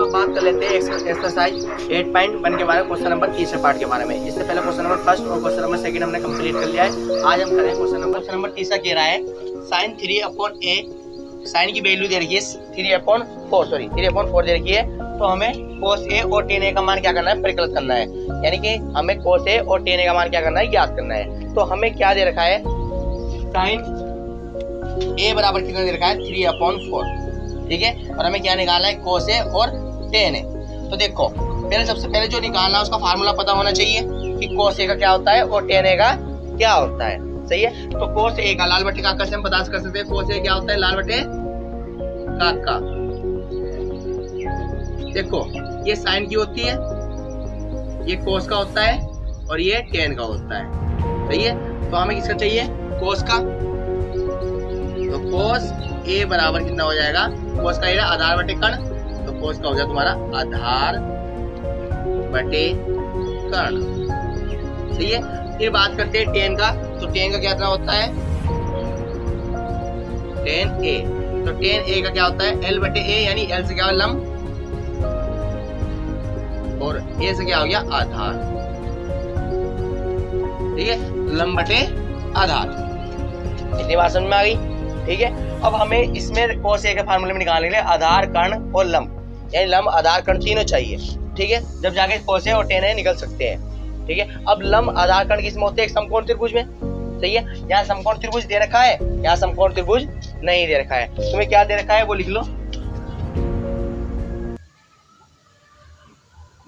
अब बात कर लेते हैं एक्सरसाइज 8.1 के बारे में, क्वेश्चन नंबर 30 पार्ट के बारे में। इससे पहले क्वेश्चन नंबर फर्स्ट और क्वेश्चन नंबर सेकंड हमने कंप्लीट कर लिया है। आज हम करें क्वेश्चन नंबर 30 कह रहा है sin 3/a, साइन की वैल्यू दे रखी है 3/4 दे रखी है। तो हमें cos a और tan a का मान क्या करना है, परिकलित करना है, यानी कि हमें cos a और tan a का मान क्या करना है, ज्ञात करना है। तो हमें क्या दे रखा है, sin a बराबर कितना दे रखा है 3/4, ठीक है। और हमें क्या निकालना है, cos a और tan a। तो देखो सबसे पहले जो निकालना है उसका फार्मूला पता होना चाहिए कि cos a का क्या होता है और tan a का क्या होता है, सही है। तो cos a का लाल बटे काका से हम पता कर सकते हैं, cos a क्या होता है, लाल बटे काका। देखो ये साइन की होती है, ये cos का होता है और ये tan का होता है, सही है। तो हमें किसका चाहिए, cos का। तो cos a बराबर कितना हो जाएगा, cos का आधार बटे कर्ण, तो cos का हो गया तुम्हारा आधार बटे कर्ण, सही है। फिर बात करते हैं tan का। तो tan का क्या होता है, tan a। तो tan a का क्या होता है, l बटे a, यानी l से क्या हो लंब और a से क्या हो गया आधार, ठीक है, लंब बटे आधार। इतनी बात समझ में आ गई, ठीक है। अब हमें इसमें cos a के फार्मूले में निकालने के लिए आधार कर्ण और लंब, यानी लंब आधार कर्ण तीनों चाहिए, ठीक है, जब जाके cos a और tan a निकल सकते हैं, ठीक है। अब लंब आधार कर्ण किसमें होते हैं, एक समकोण त्रिभुज में, सही है। यहाँ समकोण त्रिभुज दे रखा है, यहाँ समकोण त्रिभुज नहीं दे रखा है। तुम्हें क्या दे रखा है वो लिख लो,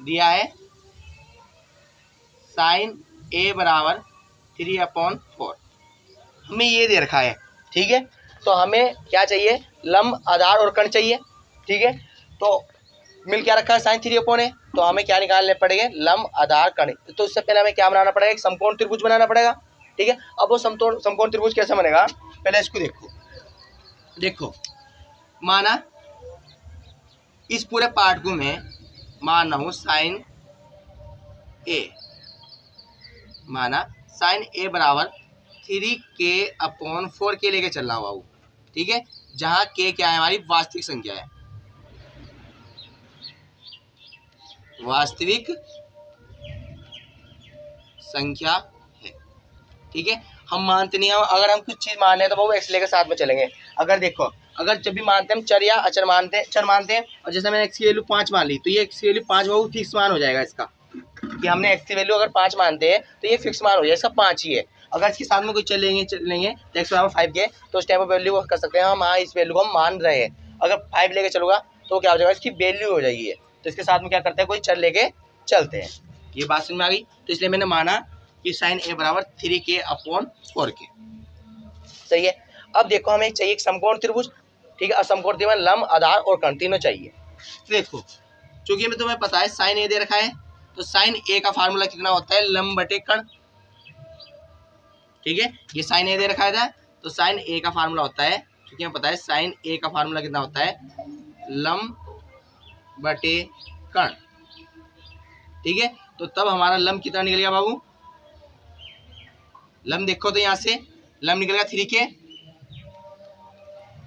दिया है sin a बराबर 3/4, हमें ये दे रखा है, ठीक है। तो हमें क्या चाहिए, लंब आधार और कर्ण चाहिए, ठीक है। तो मिल क्या रखा है sin 3/a, तो हमें क्या निकालने पड़ेंगे, लंब आधार कर्ण। तो इससे पहले हमें क्या बनाना पड़ेगा, एक समकोण त्रिभुज बनाना पड़ेगा, ठीक है। अब वो समकोण त्रिभुज कैसे बनेगा, पहले इसको देखो माना इस पूरे पार्ट को मैं मान रहा हूं sin a, माना sin a बराबर 3k/4 के लेके चल रहा हूं बाबू, ठीक है। जहां k क्या है, हमारी वास्तविक संख्या है, वास्तविक संख्या है, ठीक है। हम मानते नहीं हैं, अगर हम कुछ चीज मान रहे हैं तो वो x लेकर साथ में चलेंगे। अगर देखो, अगर जब भी मानते हैं हम चर या अचर मानते हैं, और जैसे मैंने x की वैल्यू 5 मान ली, तो ये x की वैल्यू 5 वो फिक्स मान हो जाएगा इसका, कि हमने x की वैल्यू अगर 5 मानते हैं तो ये फिक्स मान हो जाएगा, इसका 5 ही है। अगर इसके साथ में कोई चलेंगे तो x बराबर 5 के, तो उस टाइम पर वैल्यू कर सकते हैं हम, हाँ इस वैल्यू को हम मान रहे हैं। अगर 5 लेके चलूंगा तो क्या हो जाएगा, इसकी वैल्यू हो जाएगी, तो इसके साथ में क्या करते हैं, कोई चर लेके चलते हैं। ये बात समझ में आ गई। तो इसलिए मैंने माना कि sin a बराबर 3k/4 के, सही है। अब देखो हमें चाहिए एक समकोण त्रिभुज, ठीक है, और समकोण त्रिभुज में लंब आधार और कर्ण तीनों चाहिए। तो देखो चूंकि हमें तुम्हें पता है sin a दे रखा है, तो sin a का फार्मूला कितना होता है, लंब बटे कर्ण, ठीक है। ये sin a दे रखा है, तो sin a का फार्मूला होता है, क्योंकि हमें पता है sin a का फार्मूला कितना होता है, लंब बटे कर्ण, ठीक है। तो तब हमारा लंब कितना निकल गया बाबू, लंब देखो तो यहाँ से लंब निकल गया 3k,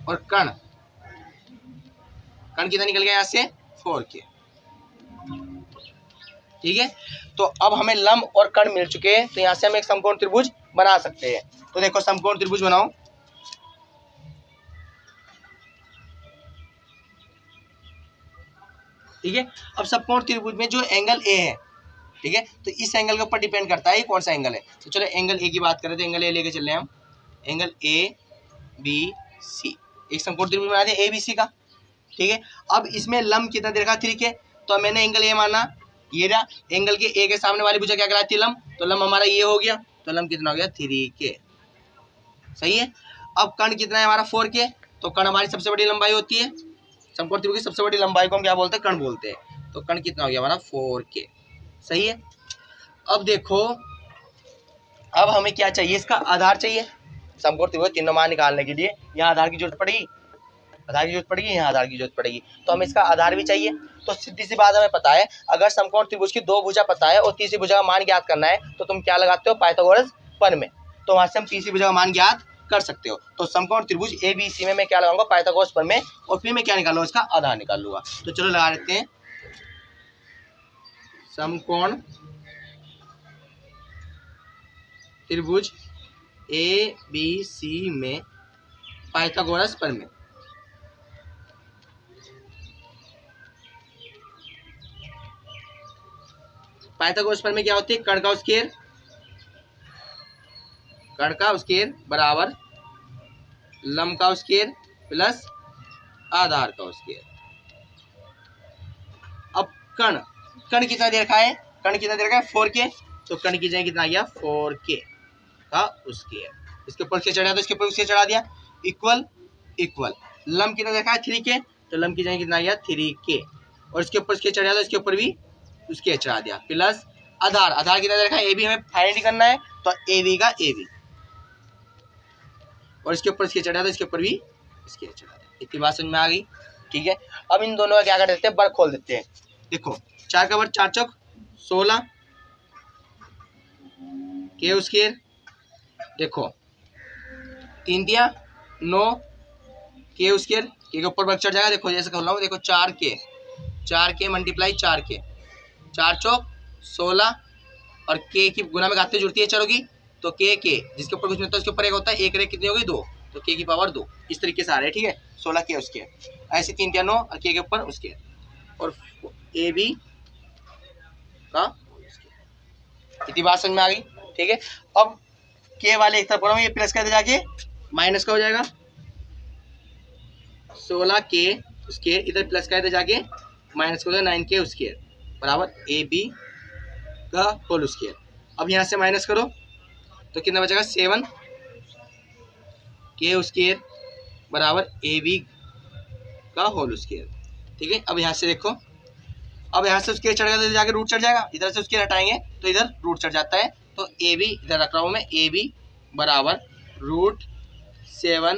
और कर्ण कितना निकल गया यहाँ से 4k, ठीक है। तो अब हमें लंब और कर्ण मिल चुके हैं, तो यहाँ से हम एक समकोण त्रिभुज बना सकते हैं। तो देखो समकोण त्रिभुज बनाओ, ठीक है। अब समकोण त्रिभुज में जो एंगल ए है, ठीक है, तो इस एंगल के ऊपर डिपेंड करता है ये कौन सा एंगल है। तो चलो एंगल ए की बात करें, तो एंगल ए लेके चल रहे हैं हम, एंगल ए बी सी, एक समकोण त्रिभुज बना दिया ए बी सी का, ठीक है। अब इसमें लंब कितना दे रखा 3k, तो मैंने एंगल ए माना, ये रहा एंगल के ए के सामने वाली भुजा क्या कहलाती है, लंब, तो लंब हमारा ये हो गया, तो लंब कितना हो गया 3k, सही है। अब कर्ण कितना है हमारा 4k, तो कर्ण हमारी सबसे बड़ी लंबाई होती है, समकोण त्रिभुज की सबसे बड़ी लंबाई को हम क्या बोलते हैं, कर्ण बोलते हैं। तो कर्ण कितना हो गया हमारा 4k, सही है। अब देखो अब हमें क्या चाहिए, इसका आधार चाहिए। समकोण त्रिभुज तीनों मान निकालने के लिए यहाँ आधार की जरूरत पड़ेगी, यहाँ आधार की जरूरत पड़ेगी, तो हमें इसका आधार भी चाहिए। तो सीधी सी बात हमें पता है, अगर समकोण त्रिभुज की 2 भुजा पता है और तीसरी भुजा का मान ज्ञात करना है, तो तुम क्या लगाते हो, पाइथागोरस प्रमेय, तो वहां से हम तीसरी भुजा का मान ज्ञात कर सकते हो। तो समकोण त्रिभुज ए बी सी में मैं क्या लगाऊंगा, पाइथागोरस प्रमेय, और फिर मैं क्या निकालूंगा, इसका आधार निकाल लूंगा। तो चलो लगा लेते हैं समकोण त्रिभुज ए बी सी में पाइथागोरस प्रमेय। पाइथागोरस प्रमेय क्या होती है? कर्ण का स्क्वायर बराबर लंब का स्क्वायर प्लस आधार का स्क्वायर। अब कर्ण कितना दे रखा है? 4k, तो कर्ण की जगह कितना आ गया? 4k का स्क्वायर। इसके ऊपर से चढ़ा तो इसके ऊपर उसके चढ़ा दिया, इक्वल। लंब कितना देखा है? 3k, तो लंब की जगह कितना आ गया? 3k, और इसके ऊपर उसके चढ़ा तो इसके ऊपर भी उसके चढ़ा दिया, प्लस आधार कितना दे रखा है? AB हमें फाइंड करना है, तो AB का AB, और इसके ऊपर इसके चढ़ा तो इसके ऊपर भी इसके चढ़ा दिया। इतनी बात समझ में आ गई? ठीक है, अब इन दोनों का क्या कर देते हैं? वर्ग खोल देते हैं। देखो 4 का वर्ग 4 चौक 16 के स्क्वायर, देखो 3 दिया 9 के स्क्वायर, के ऊपर वर्ग चढ़ जाएगा। देखो जैसे खोल रहा हूँ, देखो 4k मल्टीप्लाई 4k, 4 चौक 16, और के की गुना में घाते जुड़ती है चरों की, तो के जिसके ऊपर कुछ नहीं होता उसके ऊपर एक होता है, एक रे कितनी होगी? 2, तो के की पावर 2। इस तरीके से आ रहा है, ठीक है। 16 के उसके ऐसे 3 9 और के ऊपर उसके, और ए बी का। इतनी बात समझ में आ गई? ठीक है, अब के वाले एक तरफ पढ़ो, ये प्लस कर दे जाके माइनस का हो जाएगा। 16 के उसके इधर प्लस कर दे जाके माइनस का हो जाएगा 9k स्क्वायर बराबर ए बी का होल स्क्वायर। अब यहाँ से माइनस करो तो कितना बचेगा? 7 के स्क्वायर बराबर ए बी का होल स्क्वायर। ठीक है, अब यहाँ से देखो, अब यहाँ से उसके चढ़ गया तो जाके रूट चढ़ जाएगा, इधर से उसके हटाएंगे तो इधर रूट चढ़ जाता है, तो ए बी इधर रख रहा हूँ मैं, ए बी बराबर √7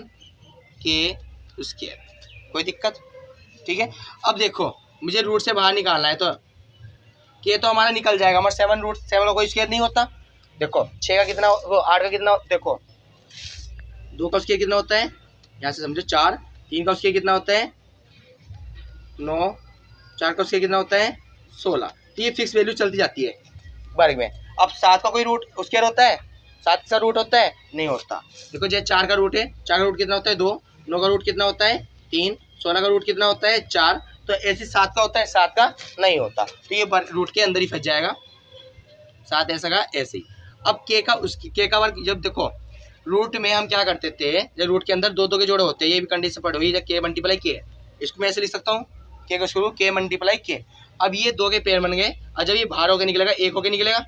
के स्क्वायर। कोई दिक्कत? ठीक है, अब देखो मुझे रूट से बाहर निकालना है, तो के तो हमारा निकल जाएगा, मगर 7 का कोई स्क्वायर नहीं होता। देखो 6 का कितना, वो 8 का कितना, देखो 2 का स्क्वायर कितना होता है? यहाँ से समझो 4, 3 का स्क्वायर कितना होता है? 9, 4 का स्क्वायर कितना होता है? 16। तो ये फिक्स वैल्यू चलती जाती है वर्ग में। अब 7 का कोई रूट स्क्वायर होता है? 7 का रूट होता है? नहीं होता। देखो जैसे 4 का रूट है, 4 का रूट कितना होता है? 2, 9 का रूट कितना होता है? 3, 16 का रूट कितना होता है? 4। तो ऐसे 7 का होता है? 7 का नहीं होता, तो ये रूट के अंदर ही फंस जाएगा, 7 ऐसा का ऐसे ही। अब के का वर्ग, जब देखो रूट में हम क्या करते थे, जब रूट के अंदर 2 के जोड़े होते हैं, ये भी कंडीशन पढ़ो, ये के मल्टीप्लाई के, इसको मैं ऐसे लिख सकता हूँ, के को शुरू के मल्टीप्लाई के। अब ये 2 के पेयर बन गए, और जब ये बाहर होकर निकलेगा 1 होकर निकलेगा,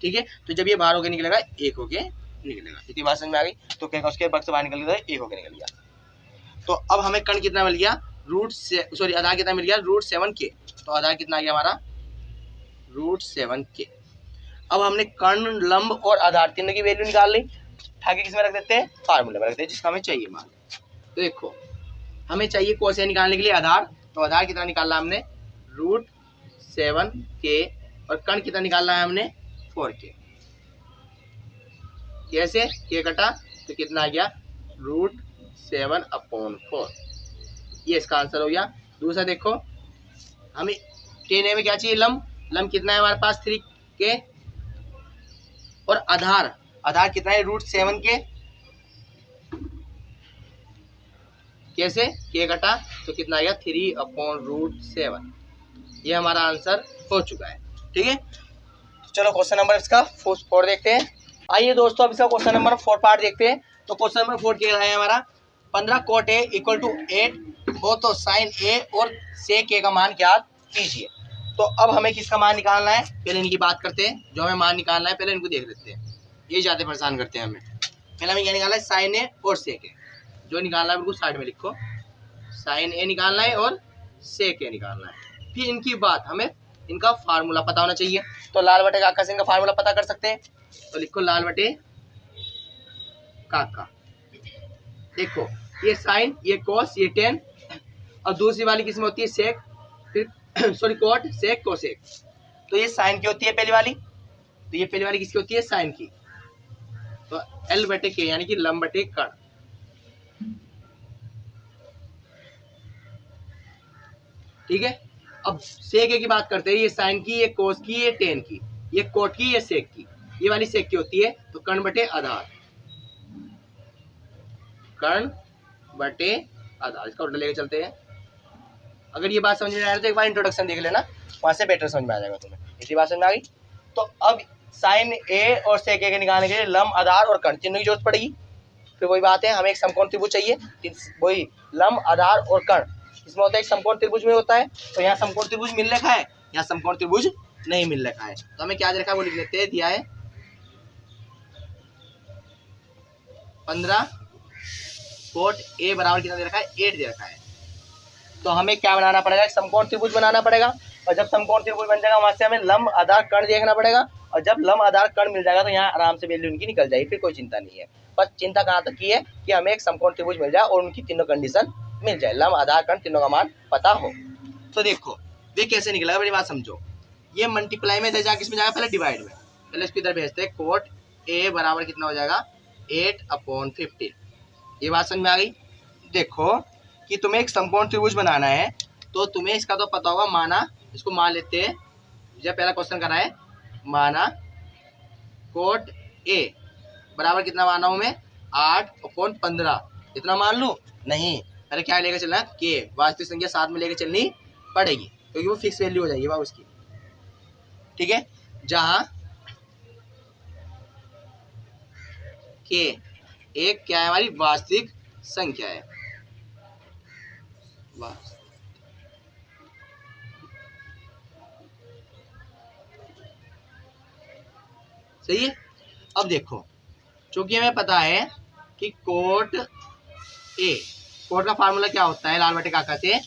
ठीक है, तो जब ये बाहर होकर निकलेगा 1 होकर निकलेगा। इतनी बात समझ में आ गई? तो के का उसके वर्ग से बाहर निकल गया 1 होकर निकल गया। तो अब हमें कर्ण कितना मिल गया? आधार कितना मिल गया? √7 के। तो आधार कितना आ गया हमारा? √7 के। अब हमने कर्ण, लंब और आधार तीनों की वैल्यू निकाल ली, आगे किसमें रख देते हैं? फार्मूले में रख देते हैं, जिसका हमें चाहिए मान। तो देखो हमें चाहिए कोसेन निकालने के लिए आधार, तो आधार कितना निकालना हमने? √7 के, और कर्ण कितना निकालना है हमने? 4k। कैसे? के कटा तो कितना आ गया? √7/4। ये इसका आंसर हो गया। दूसरा देखो, हमें टेन में क्या चाहिए? लंब कितना है हमारे पास? 3k, और आधार कितना है? √7 के। कैसे? के कटा तो कितना आ गया? 3/√7। ये हमारा आंसर हो चुका है। ठीक है, तो चलो क्वेश्चन नंबर इसका 4 देखते हैं। आइए दोस्तों, अब इसका क्वेश्चन नंबर 4 पार्ट देखते हैं। तो क्वेश्चन नंबर 4 क्या है हमारा? 15 cot A = 8 हो तो sin A और sec A का मान ज्ञात कीजिए। तो अब हमें किसका मान निकालना है? पहले इनकी बात करते हैं, जो हमें मान निकालना है पहले इनको देख लेते हैं, ये ज़्यादा परेशान करते हैं हमें। पहले हमें क्या निकालना है? sin A और sec A। जो निकालना है बिल्कुल साइड में लिखो, sin A निकालना है और sec A निकालना है। फिर इनकी बात, हमें इनका फार्मूला पता होना चाहिए। तो लाल बटे काका से इनका फार्मूला पता कर सकते हैं, तो लिखो लाल बटे काका। देखो ये साइन, ये कॉस, ये टेन, और दूसरी वाली किसमें होती है? सेक, फिर सॉरी कॉट, सेक, कोसेक। तो ये साइन की होती है पहली वाली, तो ये पहली वाली किसकी होती है? साइन की। तो L बटे के यानी कि लंब बटे कर्ण। ठीक है, अब सेक ए की बात करते हैं, ये साइन की, ये कोस की, ये टेन की, ये कोट की, ये सेक की, ये वाली सेक की होती है। तो कर्ण बटे आधार, कर्ण बटे आधार, इसका उल्टा लेके चलते हैं। अगर ये बात समझ में आ रहा है तो एक बार इंट्रोडक्शन देख लेना, वहां से बेटर समझ में आ जाएगा तुम्हें। इतनी बात समझ में आ गई। तो अब साइन ए और सेक ए के निकालने के लिए लंब, आधार और कर्ण तीनों की जरूरत पड़ेगी। फिर वही बात है, हमें एक समकोण त्रिभुज चाहिए, वही लंब, आधार और कर्ण, इसमें होता है एक समकोण त्रिभुज में होता है। तो यहाँ समकोण त्रिभुज मिल रखा है, यहाँ समकोण त्रिभुज नहीं मिल रखा है। तो हमें क्या दे रखा है वो लिख लेते हैं। दिया है 15, कोट ए बराबर कितना दे रखा है, 8 दे रखा है। तो हमें क्या बनाना पड़ेगा, समकोण त्रिभुज बनाना पड़ेगा। और जब समकोण त्रिभुज बन जाएगा वहां से हमें लंब, आधार, कर्ण देखना पड़ेगा। और जब लंब, आधार, कर्ण मिल जाएगा तो यहाँ आराम से वैल्यू उनकी निकल जाएगी, फिर कोई चिंता नहीं है। बस चिंता कहाँ तक की है कि हमें एक समकोण त्रिभुज मिल जाए और उनकी तीनों कंडीशन मिल जाए, लंब, आधार, कर्ण तीनों का मान पता हो। तो देखो वे कैसे निकलेगा, मेरी बात समझो। ये मल्टीप्लाई में जाके किसमें जाएगा, पहले डिवाइड में, पहले इसको इधर भेजते हैं। कोट ए बराबर कितना हो जाएगा, 8/15। ये बात समझ में आ गई। देखो कि तुम्हें एक समकोण त्रिभुज बनाना है तो तुम्हें इसका तो पता होगा, माना इसको मान लेते हैं, जब पहला क्वेश्चन करा है, माना कोट ए बराबर कितना माना हूं मैं, 8/15, इतना मान लूं? नहीं, पहले क्या लेकर चलना है, के, वास्तविक संख्या साथ में लेकर चलनी पड़ेगी क्योंकि वो फिक्स वैल्यू हो जाएगी उसकी। ठीक है, जहां के एक क्या है, हमारी वास्तविक संख्या है, सही है। अब देखो, चूंकि हमें पता है कि कोट ए, कोट का फार्मूला क्या होता है, लाल बटे काका से,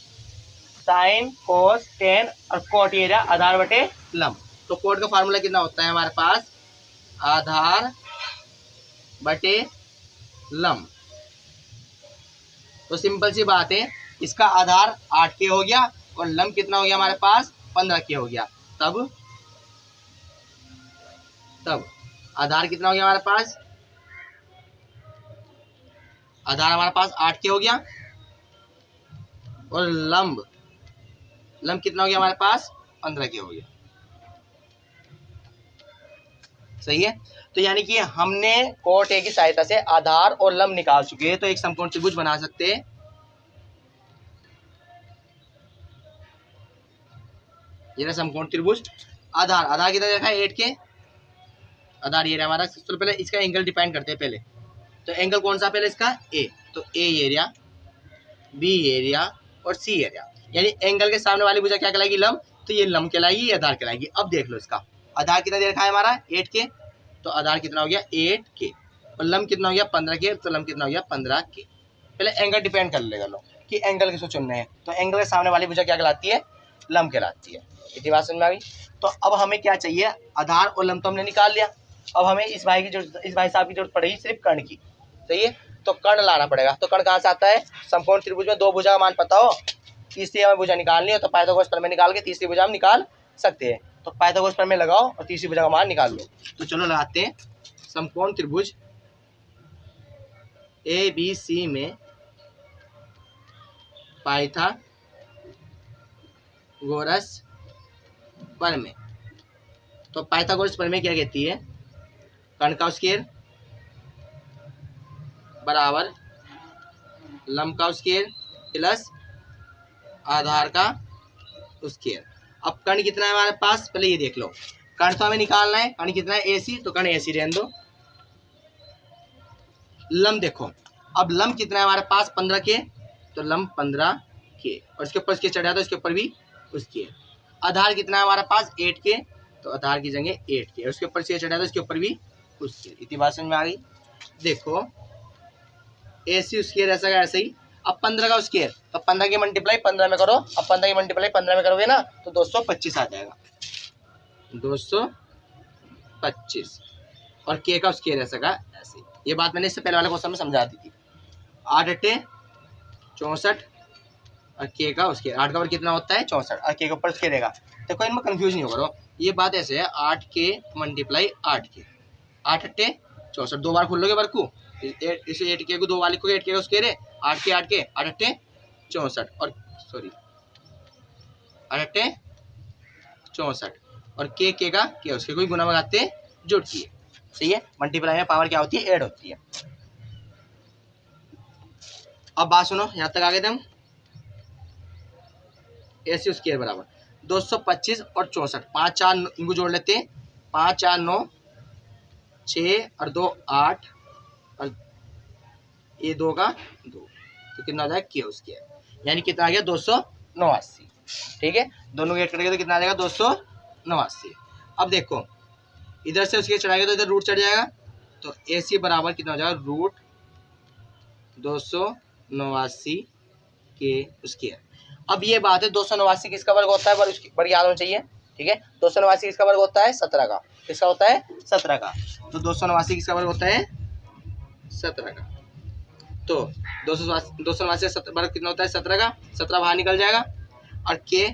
साइन, कोस, टेन और कोट एरिया, आधार बटे लंब। तो कोट का फार्मूला कितना होता है हमारे पास, आधार बटे लंब। तो सिंपल सी बात है, इसका आधार 8K हो गया और लंब कितना हो गया हमारे पास, 15K हो गया। तब आधार कितना हो गया हमारे पास, आधार हमारे पास 8K हो गया और लंब कितना हो गया हमारे पास, 15K हो गया। सही है। तो यानी कि हमने कोट ए की सहायता से आधार और लंब निकाल चुके हैं, तो एक समकोण त्रिभुज बना सकते हैं। ये समकोण त्रिभुज, आधार कितना देखा है, 8K, आधार ये हमारा। तो पहले इसका एंगल डिफाइन करते हैं पहले। तो एंगल कौन सा पहले इसका, ए, तो ए एरिया, बी एरिया और सी एरिया, यानी एंगल के सामने वाली भुजा क्या कहलाएगी, लंब। तो ये लंब कहलाएगी, ये आधार कहलाएगी। अब देख लो इसका आधार कितना दे रखा है हमारा, 8K, तो आधार कितना हो गया 8K और लंब कितना हो गया 15K, तो लंब कितना हो गया 15K। पहले एंगल डिपेंड कर लेगा लो कि एंगल किसको चुनना है। तो एंगल के सामने वाली भुजा क्या कहलाती है, लंब कहलाती है। इतनी बात समझ में आ गई। तो अब हमें क्या चाहिए, आधार और लंब तो हमने निकाल लिया। अब हमें इस भाई साहब की जरूरत पड़ेगी सिर्फ कर्ण की। सही है, तो कर्ण लाना पड़ेगा। तो कर्ण कहाँ से आता है, समकोण त्रिभुज में दो भुजा का मान पता हो, तीसरी हमें भुजा निकालनी हो तो पाइथागोरस प्रमेय निकाल के तीसरी भुजा हम निकाल सकते हैं। तो पाइथागोरस प्रमेय लगाओ और तीसरी भुजा का मान निकाल लो। तो चलो लगाते हैं। समकोण त्रिभुज ABC में पाइथागोरस प्रमेय। तो पाइथागोरस प्रमेय क्या कहती है, कर्ण का स्क्वायर बराबर लंब का स्क्वायर प्लस आधार का स्क्वायर। अब कर्ण कितना है हमारे पास, पहले ये देख लो, कर्ण तो हमें निकालना है, कर्ण कितना है AC, तो कर्ण AC रहने दो। लंब देखो, अब लंब कितना है हमारे पास 15K, तो लंब 15K और इसके ऊपर स्क्वायर चढ़ा तो इसके ऊपर भी उसके। आधार कितना है हमारे पास 8K, तो आधार की जगह 8K और उसके ऊपर स्क्वायर चढ़ा तो इसके ऊपर भी उसके। इतनी बात समझ में आ गई। देखो AC स्क्वायर ऐसा का ऐसा ही। अब 15 का स्क्वायर, तो 15 की मल्टीप्लाई 15 में करो। अब 15 की मल्टीप्लाई 15 में करोगे ना तो 225 आ जाएगा, 225 और K का स्क्वायर ऐसा का ऐसे। ये बात मैंने इससे पहले वाले क्वेश्चन में समझा दी थी। 8 अट्ठे 64 और K का स्क्वायर, 8 का ऊपर कितना होता है 64 और K के ऊपर स्क्वायर रहेगा। देखो इनमें कंफ्यूज नहीं होगा। ये बात ऐसे है, 8K मल्टीप्लाई 8K, 8 अट्ठे 64, दो बार खोल लोगे वर्क को, इसे 8K को दो बार लिखोगे, 8K का स्क्वायर है 8K 8 अट्ठे 64 और सॉरी अट्ठे 64 और के का के उसके कोई गुना भगाते जुड़ की है। सही है, मल्टीप्लाई में पावर क्या होती है, ऐड होती है। अब बात सुनो, यहां तक आ गए थे हम। ऐसे स्क्वायर बराबर 225 और 64, 5 4 इनको जोड़ लेते हैं, 5 4 9 6 और 2 8 और ये 2 का 2, तो कितना आ जाएगा के स्क्वायर, यानी कितना आ गया 289। ठीक है, दोनों को ऐड करेंगे तो कितना आ जाएगा 289। अब देखो इधर से उसके चढ़ाएगा तो इधर रूट चढ़ जाएगा, तो ए सी बराबर कितना हो जाएगा रूट 289 के स्क्वायर। अब ये बात है 289 किसका वर्ग होता है, बड़ी याद होना चाहिए। ठीक है, 289 किसका वर्ग होता है 17 का, किसका होता है 17 का, तो 289 किसका वर्ग होता है 17 का, तो 289 वर्ग कितना होता है 17 का, 17 बाहर निकल जाएगा और के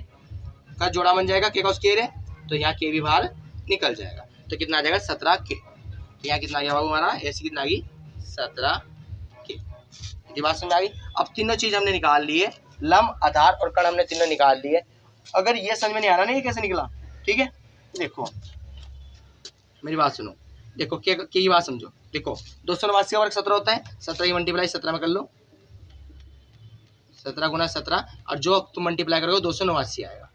का जोड़ा बन जाएगा, के का स्क्वायर है तो यहाँ के भी बाहर निकल जाएगा, तो कितना आ जाएगा 17 के, तो यहाँ कितना आ गया बाबू हमारा ऐसी कितना आ गई 17 के। ये बात समझ आ गई। अब तीनों चीज हमने निकाल ली है, लंब आधार और कण हमने तीनों निकाल लिए। अगर ये समझ में नहीं आ रहा ना ये कैसे निकला, ठीक है देखो मेरी बात सुनो, देखो के की बात समझो। देखो 289 का वर्ग 17 होता है, 17 की मल्टीप्लाई 17 में कर लो, 17 गुना 17 और जो तुम मल्टीप्लाई करोगे 289 आएगा।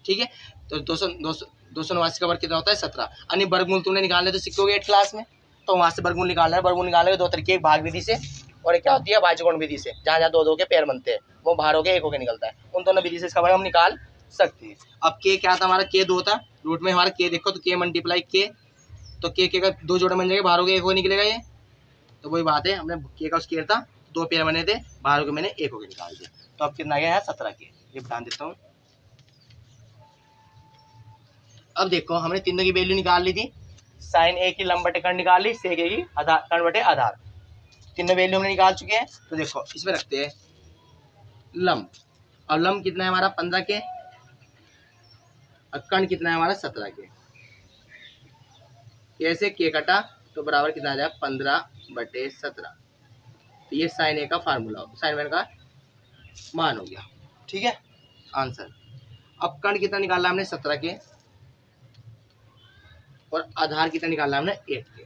ठीक है, तो 289 का वर्ग कितना होता है 17, यानी वर्गमूल तुमने निकालने तो सीखोगे 8 क्लास में, तो वहां से वर्गमूल निकालना है। वर्गमूल निकालने के दो तरीके, एक भाग विधि से और एक क्या होती है भाज्यकोण विधि से, जहाँ जहाँ दो दो के पेयर बनते हैं वो बाहर होके एक होके निकलता है, उन दोनों विधि से इसका वर्ग हम निकाल सकते हैं। अब के क्या था हमारा, के 2 था, रूट में हमारा के देखो तो के मल्टीप्लाई के, तो के का 2 जोड़े बन जाएंगे, बाहर होके एक हो निकलेगा ये, तो वही बात है हमने के का स्क्वायर था 2 पेयर बने थे, बाहर होके मैंने एक होके निकाल दिया, तो अब कितना गया है 17 के। ये बता देता हूँ। अब देखो हमने तीनों की वैल्यू निकाल ली थी, साइन ए की लंब बटे कर्ण निकाल ली, सेक ए की कर्ण बटे आधार, तीनों वैल्यू हमने निकाल चुके हैं। तो देखो इसमें रखते हैं लंब, और लंब कितना है हमारा 15 के और कर्ण कितना है हमारा 17 के, कैसे के कटा तो बराबर कितना आ जाएगा 15/17, तो ये साइन ए का फार्मूला हो, साइन वन का मान हो गया। ठीक है आंसर। अब कर्ण कितना निकालना हमने 17 के और आधार कितना निकालना हमने 8 के,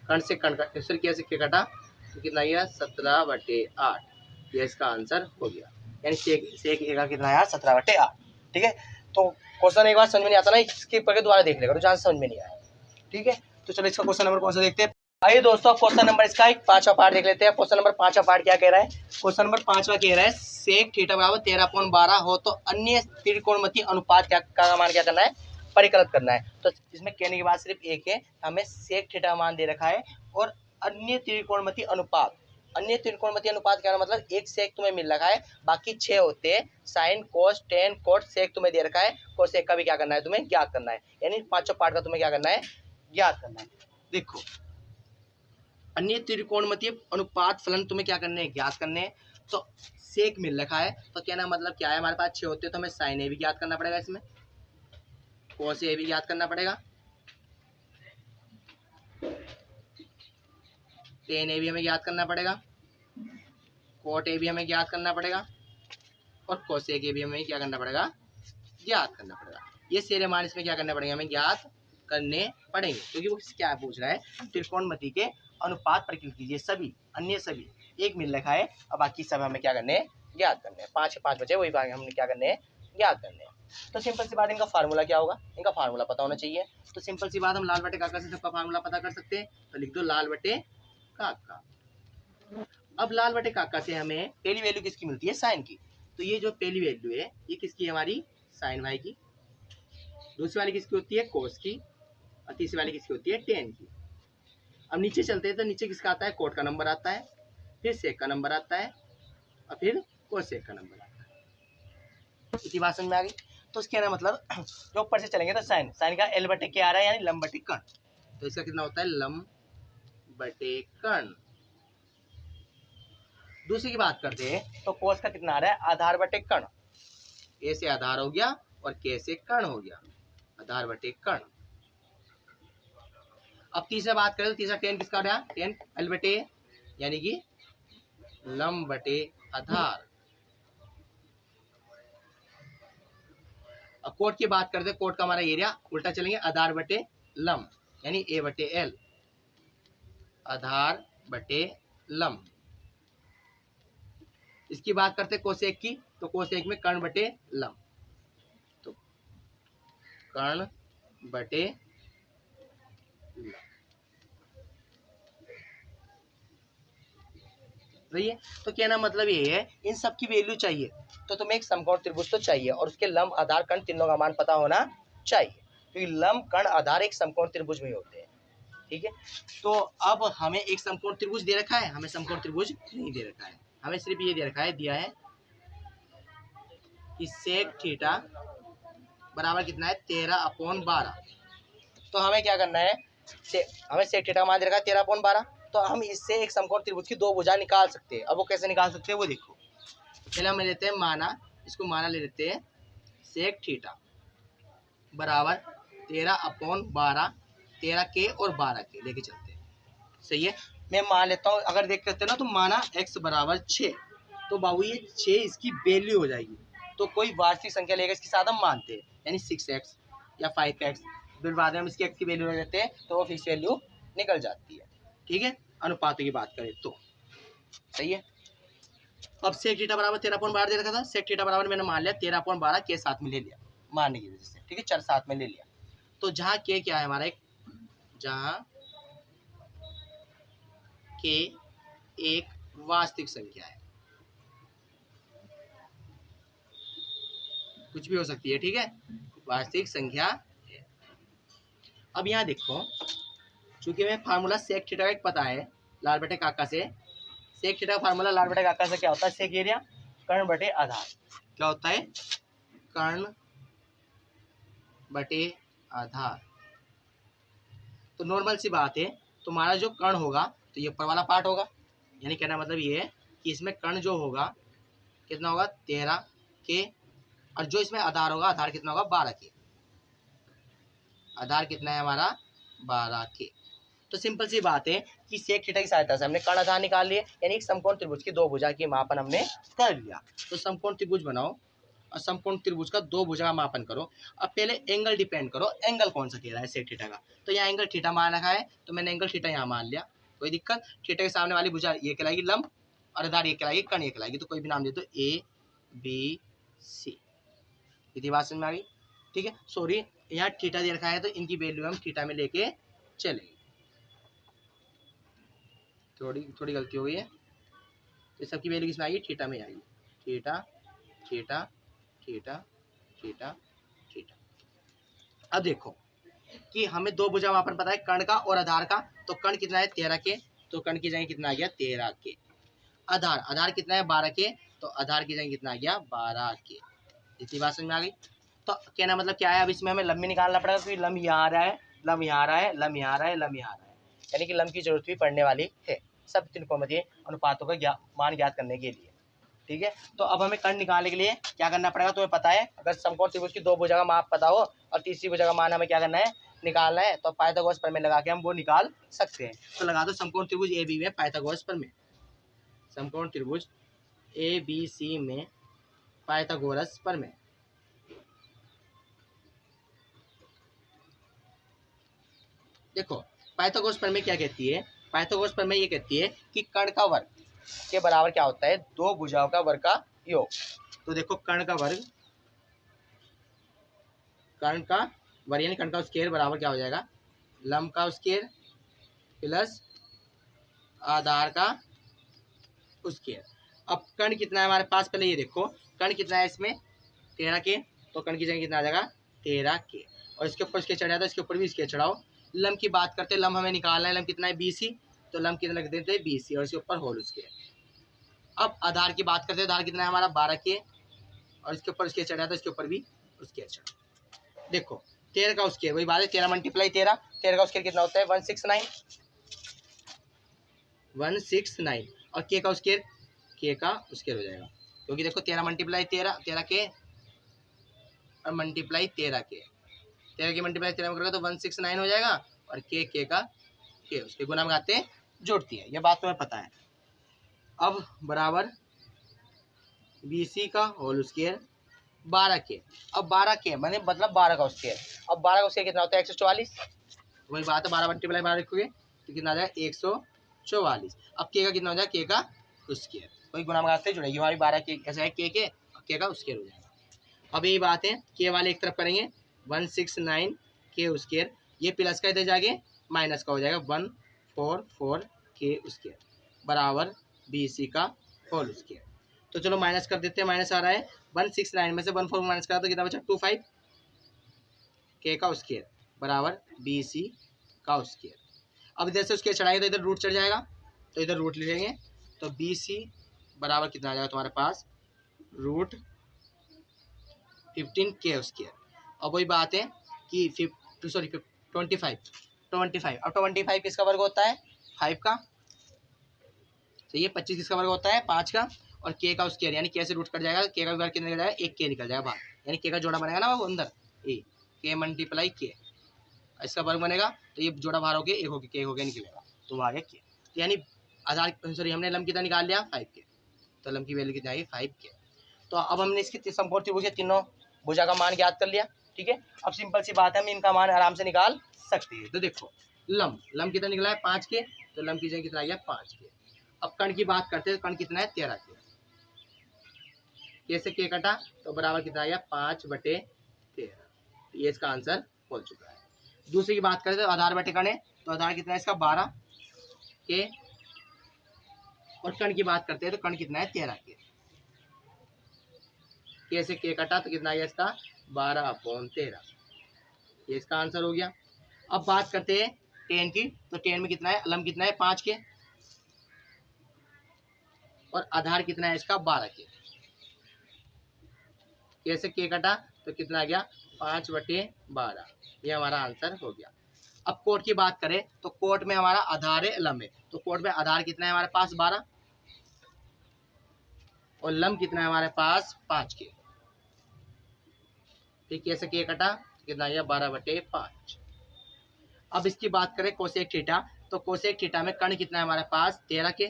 कर्ण से कर्ण का फिर कैसे के कटा तो कितना आया 17/8, ये इसका आंसर हो गया, यानी सेक ए का कितना आया 17/8। ठीक है, तो क्वेश्चन एक बार समझ में नहीं आता ना स्किप करके दोबारा देख लेगा तो जहाँ समझ में नहीं आया। ठीक है, तो चलो इसका क्वेश्चन नंबर कौन सा देखते हैं। आइए दोस्तों क्वेश्चन नंबर इसका एक 5वां पार्ट देख लेते हैं। क्वेश्चन नंबर 5वां पार्ट क्या कह रहा है, क्वेश्चन नंबर 5वां कह रहा है सेक थीटा बराबर 13/12 हो तो अन्य त्रिकोणमिति अनुपात का मान क्या करना है, परिकलित करना है। तो इसमें कहने की बात सिर्फ एक है, हमें सेक थीटा मान दे रखा है और अन्य त्रिकोणमिति अनुपात, अन्य त्रिकोणमिति अनुपात क्या मतलब एक सेक तुम्हें मिल रखा है, बाकी 6 होते हैं, sine cos tan cot sec तुम्हें दे रखा है, कोसेक का भी क्या करना है तुम्हें ज्ञात करना है, यानी 5वां पार्ट का तुम्हें क्या करना है ज्ञात करना है। देखो अन्य त्रिकोणमितीय अनुपात फलन तुम्हें क्या करने हैं ज्ञात करने हैं, तो सेक मिल रखा है तो कहना मतलब क्या है हमारे पास 6 होते हैं, तो हमें साइन ए भी ज्ञात करना पड़ेगा, इसमें कोस ए भी ज्ञात करना पड़ेगा, टेन ए भी हमें ज्ञात करना पड़ेगा, कोट ए भी हमें ज्ञात करना पड़ेगा और कोसेक ए भी हमें क्या करना पड़ेगा ज्ञात करना पड़ेगा। ये सारे मान इसमें क्या करने पड़ेंगे हमें ज्ञात करने पड़ेंगे, क्योंकि वो क्या पूछ रहा है त्रिकोणमिति के अनुपात परिकलित कीजिए, सभी अन्य सभी एक मिल रखा है और बाकी सब हमें क्या करने ज्ञात करने हैं, 5 बचे वही भाग हमने क्या करने ज्ञात करने हैं। तो सिंपल सी बात इनका फार्मूला क्या होगा, इनका फार्मूला पता होना चाहिए। तो सिंपल सी बात हम लाल बटे काका से सबका फार्मूला पता कर सकते हैं, तो लिख दो लाल बटे काका। अब लाल बटे काका से हमें पहली वैल्यू किसकी मिलती है साइन की, तो ये जो पहली वैल्यू है ये किसकी है हमारी साइन वाई की, दूसरी वाली किसकी होती है कोस की और तीसरी वाली किसकी होती है टेन की। अब नीचे चलते हैं तो नीचे किसका आता है कोट का नंबर आता है, फिर सेक का नंबर आता है और फिर कोसेक का नंबर आता है। इतनी बात समझ में आ गई। तो उसके ना मतलब जो ऊपर से चलेंगे तो साइन, साइन का एल बटे क्या आ रहा है यानी लंब बटे कर्ण, तो इसका कितना होता है लंब बटे कर्ण। दूसरी की बात करते हैं तो कोस का कितना आ रहा है आधार बटे कर्ण, ए से आधार हो गया और के से कर्ण हो गया, आधार बटे कर्ण। अब तीसरा बात करें तो तीसरा टेन किसका हो रहा है टेन एल बटे यानी कि लंब बटे आधार, अब कोट की बात करते हैं, कोट का हमारा एरिया उल्टा चलेंगे, आधार बटे लंब यानी ए बटे एल, आधार बटे लंब। इसकी बात करते हैं कोसेक की, तो कोसेक में कर्ण बटे लंब, तो कर्ण बटे लंब सही है। तो कहना मतलब ये है इन सब की वैल्यू चाहिए तो तुम्हें एक समकोण त्रिभुज तो चाहिए और उसके लंब आधार कर्ण तीनों का मान पता होना चाहिए, क्योंकि लंब कर्ण आधार एक समकोण त्रिभुज में होते हैं। ठीक है, तो अब हमें एक समकोण त्रिभुज दे रखा है, हमें समकोण त्रिभुज नहीं दे रखा है, हमें सिर्फ ये दे रखा है, दिया है कि सेक थीटा बराबर कितना है 13/12। तो हमें क्या करना है, हमें सेक थीटा का मान दे रखा है 13/12, तो हम इससे एक समकोण त्रिभुज की दो भुजा निकाल सकते हैं। अब वो कैसे निकाल सकते हैं वो देखो, पहले हम लेते हैं माना, इसको माना ले लेते हैं सेक थीटा बराबर 13/12, 13 के और 12 के लेके चलते हैं। सही है, मैं मान लेता हूँ, अगर देख करते ना तो माना x बराबर 6, तो बाबू ये 6 इसकी वैल्यू हो जाएगी, तो कोई वार्षिक संख्या लेगा इसके साथ हम मानते हैं, यानी 6x या 5x, फिर बाद में हम इसकी x की वैल्यू रख देते हैं तो वो फिक्स वैल्यू निकल जाती है। ठीक है, अनुपातों की बात करें तो सही है। अब सेक थीटा बराबर 13/12 दे रखा था, सेक थीटा बराबर मैंने मान लिया 13/12 के साथ में ले लिया मानने की वजह से। ठीक है, चर साथ में ले लिया, तो जहाँ के क्या है हमारा, जहाँ के एक वास्तविक संख्या है, कुछ भी हो सकती है। ठीक है, वास्तविक संख्या है। अब यहाँ देखो, चूंकि हमें फार्मूला सेक थीटा का एक पता है लाल बटे काका से, सेक थीटा का फार्मूला लाल बटे काका से क्या होता है, सेक एरिया कर्ण बटे आधार, क्या होता है कर्ण बटे आधार। तो नॉर्मल सी बात है, तुम्हारा जो कर्ण होगा तो ये ऊपर वाला पार्ट होगा, यानी कहना मतलब ये है कि इसमें कर्ण जो होगा कितना होगा 13 के, और जो इसमें आधार होगा, आधार कितना होगा 12 के, आधार कितना है हमारा 12 के। तो सिंपल सी बात है कि सेक थीटा की सहायता से हमने कर्ण आधार निकाल लिए, यानी एक समकोण त्रिभुज की दो भुजा की मापन हमने कर लिया। तो समकोण त्रिभुज बनाओ और समकोण त्रिभुज का दो भुजा का मापन करो। अब पहले एंगल डिपेंड करो, एंगल कौन सा कह रहा है सेक थीटा का, तो यहाँ एंगल थीटा मान रखा है, तो मैंने एंगल थीटा यहाँ मान लिया, कोई दिक्कत। थीटा के सामने वाली भुजा ये कहलाएगी लंब और आधार ये कहलाएगी कर्ण ये कहलाएगी, तो कोई भी नाम दे दो ABC। इतनी बात समझ में आ गई। ठीक है, सॉरी यहाँ थीटा दे रखा है तो इनकी वैल्यू हम थीटा में लेके चलेंगे, थोड़ी गलती हो गई है, तो सबकी वैल्यू किसमें आएगी, थीटा में आएगी, theta theta theta theta theta. अब देखो कि हमें दो भुजा मापन पता है कर्ण का और आधार का, तो कर्ण कितना है 13 के, तो कर्ण की जगह कितना आ गया 13 के, आधार आधार कितना है 12 के, तो आधार की जगह कितना आ गया 12 के। इतनी बात समझ में आ गई। तो कहना मतलब क्या है, अब इसमें हमें लंब भी निकालना पड़ेगा, क्योंकि लंब यहाँ आ रहा है, लंब यहाँ आ रहा है, लंब यहाँ आ रहा है, लंब यहाँ आ रहा है, यानी कि लंब की जरूरत भी पड़ने वाली है सब त्रिकोणमितीय अनुपातों का मान ज्ञात करने के लिए। ठीक है, तो अब हमें कर्ण निकालने के लिए क्या करना पड़ेगा, तुम्हें पता है, अगर समकोण त्रिभुज की दो भुजा का माप पता हो और तीसरी भुजा का मान हमें क्या करना है निकालना है, तो पाइथागोरस प्रमेय लगा के हम वो निकाल सकते हैं। तो लगा दो समकोण त्रिभुज AB में पाइथागोरस प्रमेय, समकोण त्रिभुज ABC में पाइथागोरस प्रमेय। देखो पाइथागोरस प्रमेय क्या कहती है, पाइथागोरस प्रमेय ये कहती है कि कर्ण का वर्ग के बराबर क्या होता है, दो भुजाओं का वर्ग का योग। तो देखो कर्ण का वर्ग, कर्ण का वर्ग यानी कर्ण का स्क्वायर बराबर क्या हो जाएगा, लंब का स्क्वायर प्लस आधार का स्क्वायर। अब कर्ण कितना है हमारे पास, पहले ये देखो कर्ण कितना है इसमें 13 के, तो कर्ण की जगह कितना आ जाएगा 13 के, और इसके ऊपर स्केयर चढ़ाया था, इसके ऊपर भी स्केयर चढ़ाओ। लंब की बात करते हैं, लंब हमें निकालना है, लंब कितना है BC, तो लंब कितना लिख देते हैं BC और इसके ऊपर होल स्केयर। अब आधार की बात करते हैं, आधार कितना है हमारा 12 के, और इसके ऊपर स्केयर चढ़ाया था, इसके ऊपर भी स्केयर चढ़ाओ। देखो 13 का स्केयर वही बात है, 13 मल्टीप्लाई 13, 13 का स्केयर कितना होता है 169, और के का स्केयर के का स्केयर हो जाएगा, क्योंकि देखो 13 मल्टीप्लाई 13, 13 के और मल्टीप्लाई 13 के, 13 के मल्टीप्लाई 13 में करोगे तो 169 हो जाएगा, और के का के उसके गुना में आते जोड़ती है, ये बात तुम्हें पता है। अब बराबर BC का होल स्केयर 12 के। अब 12 के मैंने मतलब 12 का स्क्वायर। अब 12 का स्क्वायर कितना होता है 144। वही बात है 12 मल्टीप्लाई 12 रखोगे तो कितना आ जाएगा 144। अब के का कितना हो जाएगा के का स्क्वायर। वही गुणा में से जुड़ेगी हमारी 12 के कैसे है के का स्क्वायर हो जाएगा। अब यही बात है के वाले एक तरफ करेंगे 169 के स्क्वायर, ये प्लस का इधर जाके माइनस का हो जाएगा 144 के स्क्वायर बराबर BC का होल स्क्वायर। तो चलो माइनस कर देते हैं, माइनस आ रहा है 169 में से 14 माइनस करा तो कितना बचा 25 के का स्क्वायर बराबर BC का स्क्वायर। अब इधर से स्क्वायर चढ़ाएंगे तो इधर रूट चढ़ जाएगा, तो इधर रूट ले लेंगे तो BC बराबर कितना आ जाएगा तुम्हारे पास रूट 15 के स्क्वायर। अब वही बात है कि 25 अब 25 किसका वर्ग होता है 5 का, तो ये 25 किसका वर्ग होता है 5 का, और के का स्क्वायर यानी के से रूट कट जाएगा, के का वर्ग कितना निकल जाएगा एक के निकल जाएगा बाहर, यानी के का जोड़ा बनेगा ना वो अंदर ए के मल्टीप्लाई के, इसका वर्ग बनेगा तो ये जोड़ा बाहर होके एक होके के होके निकलेगा तो वो आ गया के। तो यानी आधार सॉरी हमने लम कितना निकाल लिया 5 के, तो लम की वैल्यू कितनी आई 5 के। तो अब हमने इसकी समकोण त्रिभुज के तीनों भुजा का मान ज्ञात कर लिया, ठीक है। अब सिंपल सी बात है हम इनका मान आराम से निकाल सकते हैं। तो देखो लम कितना निकला है 5 के, तो लम की जगह कितना आ गया 5 के। अब कण की बात करते हैं तो कण कितना है 13 के, कैसे के कटा तो बराबर कितना आ गया 5/13, ये इसका आंसर हो चुका है। दूसरी की बात करें तो आधार बटे कण है, तो आधार कितना है इसका 12 के, और कण की बात करते हैं तो कण कितना है 13 के, कैसे के कटा तो कितना आ गया इसका 12/13, ये इसका आंसर हो गया। अब बात करते हैं 10 की, तो 10 में कितना है लम कितना है 5 के, और आधार कितना है इसका 12 के, कैसे के कटा तो कितना आ गया 5/12, ये हमारा आंसर हो गया। अब कोट की बात करें तो कोट में हमारा आधार है लम है, तो कोट में आधार कितना है हमारे पास 12 और लम कितना है हमारे पास 5 के, ठीक कैसे के कटा कितना आ गया 12/5। अब इसकी बात करें कोसेक थीटा, तो कोसेक थीटा में कण कितना है हमारे पास 13 के,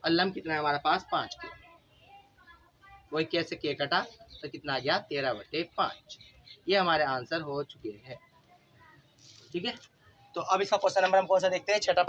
और लम कितना है हमारे पास 5 के, वही कैसे के कटा तो कितना आ गया 13/5, ये हमारे आंसर हो चुके हैं, ठीक है। तो अब इसका क्वेश्चन नंबर हम कौन सा देखते हैं 6